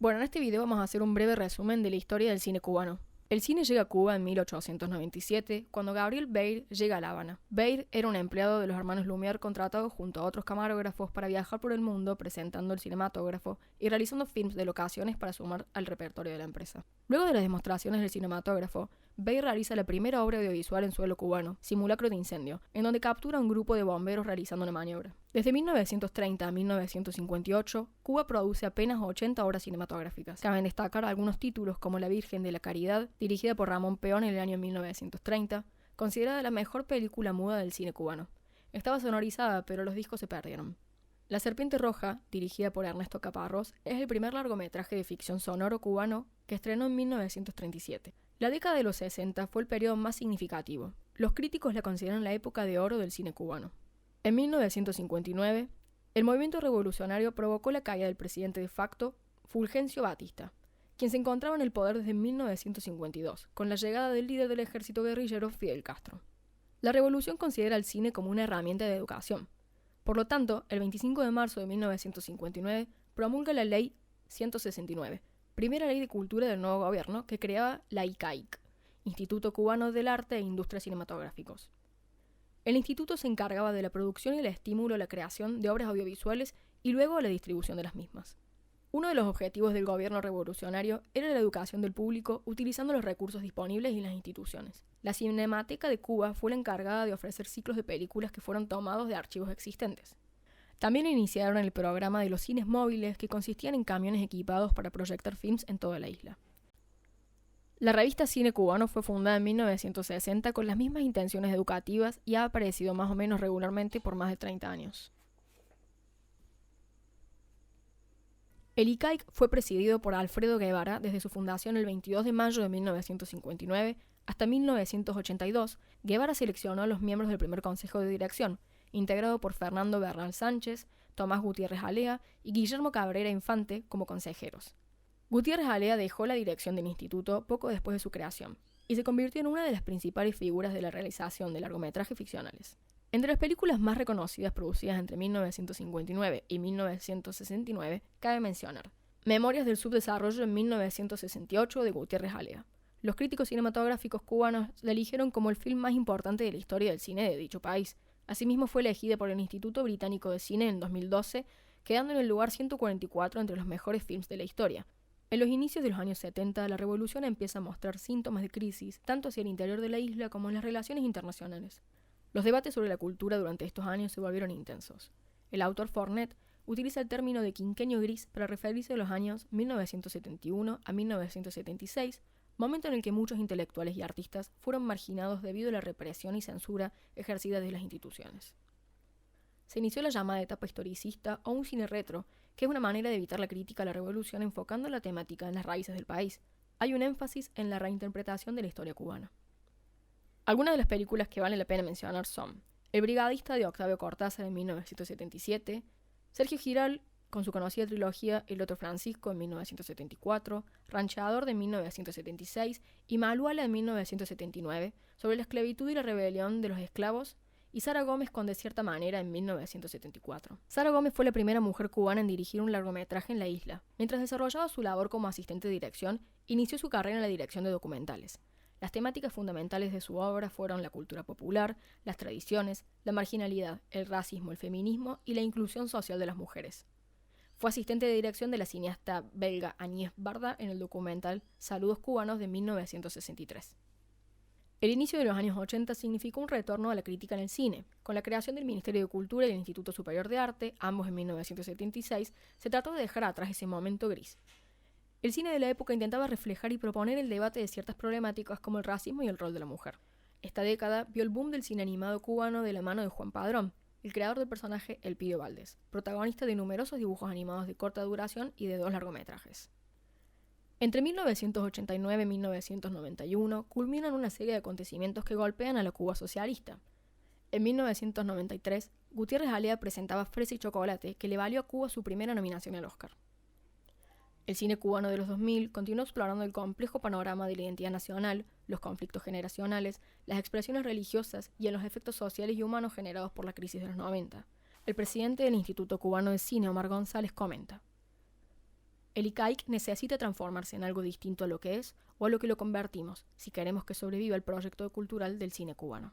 Bueno, en este video vamos a hacer un breve resumen de la historia del cine cubano. El cine llega a Cuba en 1897, cuando Gabriel Beir llega a La Habana. Beir era un empleado de los hermanos Lumière contratado junto a otros camarógrafos para viajar por el mundo presentando el cinematógrafo y realizando films de locaciones para sumar al repertorio de la empresa. Luego de las demostraciones del cinematógrafo, Beir realiza la primera obra audiovisual en suelo cubano, Simulacro de Incendio, en donde captura a un grupo de bomberos realizando una maniobra. Desde 1930 a 1958, Cuba produce apenas 80 obras cinematográficas. Caben destacar algunos títulos como La Virgen de la Caridad, dirigida por Ramón Peón en el año 1930, considerada la mejor película muda del cine cubano. Estaba sonorizada, pero los discos se perdieron. La Serpiente Roja, dirigida por Ernesto Caparrós, es el primer largometraje de ficción sonoro cubano que estrenó en 1937. La década de los 60 fue el periodo más significativo. Los críticos la consideran la época de oro del cine cubano. En 1959, el movimiento revolucionario provocó la caída del presidente de facto, Fulgencio Batista, quien se encontraba en el poder desde 1952, con la llegada del líder del ejército guerrillero Fidel Castro. La revolución considera al cine como una herramienta de educación. Por lo tanto, el 25 de marzo de 1959 promulga la Ley 169, primera ley de cultura del nuevo gobierno que creaba la ICAIC, Instituto Cubano del Arte e Industrias Cinematográficos. El instituto se encargaba de la producción y el estímulo a la creación de obras audiovisuales y luego a la distribución de las mismas. Uno de los objetivos del gobierno revolucionario era la educación del público utilizando los recursos disponibles y las instituciones. La Cinemateca de Cuba fue la encargada de ofrecer ciclos de películas que fueron tomados de archivos existentes. También iniciaron el programa de los cines móviles, que consistían en camiones equipados para proyectar films en toda la isla. La revista Cine Cubano fue fundada en 1960 con las mismas intenciones educativas y ha aparecido más o menos regularmente por más de 30 años. El ICAIC fue presidido por Alfredo Guevara desde su fundación el 22 de mayo de 1959 hasta 1982. Guevara seleccionó a los miembros del primer consejo de dirección, integrado por Fernando Bernal Sánchez, Tomás Gutiérrez Alea y Guillermo Cabrera Infante como consejeros. Gutiérrez Alea dejó la dirección del instituto poco después de su creación y se convirtió en una de las principales figuras de la realización de largometrajes ficcionales. Entre las películas más reconocidas producidas entre 1959 y 1969, cabe mencionar Memorias del Subdesarrollo en 1968 de Gutiérrez Alea. Los críticos cinematográficos cubanos la eligieron como el film más importante de la historia del cine de dicho país. Asimismo fue elegida por el Instituto Británico de Cine en 2012, quedando en el lugar 144 entre los mejores films de la historia. En los inicios de los años 70, la revolución empieza a mostrar síntomas de crisis, tanto hacia el interior de la isla como en las relaciones internacionales. Los debates sobre la cultura durante estos años se volvieron intensos. El autor Fornet utiliza el término de quinquenio gris para referirse a los años 1971 a 1976, momento en el que muchos intelectuales y artistas fueron marginados debido a la represión y censura ejercida desde las instituciones. Se inició la llamada etapa historicista o un cine retro, que es una manera de evitar la crítica a la revolución enfocando la temática en las raíces del país. Hay un énfasis en la reinterpretación de la historia cubana. Algunas de las películas que vale la pena mencionar son El brigadista de Octavio Cortázar en 1977, Sergio Giral con su conocida trilogía El otro Francisco en 1974, Ranchador de 1976 y Maluala de 1979, sobre la esclavitud y la rebelión de los esclavos, y Sara Gómez con De cierta manera en 1974. Sara Gómez fue la primera mujer cubana en dirigir un largometraje en la isla. Mientras desarrollaba su labor como asistente de dirección, inició su carrera en la dirección de documentales. Las temáticas fundamentales de su obra fueron la cultura popular, las tradiciones, la marginalidad, el racismo, el feminismo y la inclusión social de las mujeres. Fue asistente de dirección de la cineasta belga Agnès Varda en el documental Saludos cubanos de 1963. El inicio de los años 80 significó un retorno a la crítica en el cine. Con la creación del Ministerio de Cultura y el Instituto Superior de Arte, ambos en 1976, se trató de dejar atrás ese momento gris. El cine de la época intentaba reflejar y proponer el debate de ciertas problemáticas como el racismo y el rol de la mujer. Esta década vio el boom del cine animado cubano de la mano de Juan Padrón, el creador del personaje Elpidio Valdés, protagonista de numerosos dibujos animados de corta duración y de 2 largometrajes. Entre 1989 y 1991 culminan una serie de acontecimientos que golpean a la Cuba socialista. En 1993, Gutiérrez Alea presentaba Fresa y Chocolate, que le valió a Cuba su primera nominación al Oscar. El cine cubano de los 2000 continuó explorando el complejo panorama de la identidad nacional, los conflictos generacionales, las expresiones religiosas y en los efectos sociales y humanos generados por la crisis de los 90. El presidente del Instituto Cubano de Cine, Omar González, comenta: El ICAIC necesita transformarse en algo distinto a lo que es o a lo que lo convertimos, si queremos que sobreviva el proyecto cultural del cine cubano.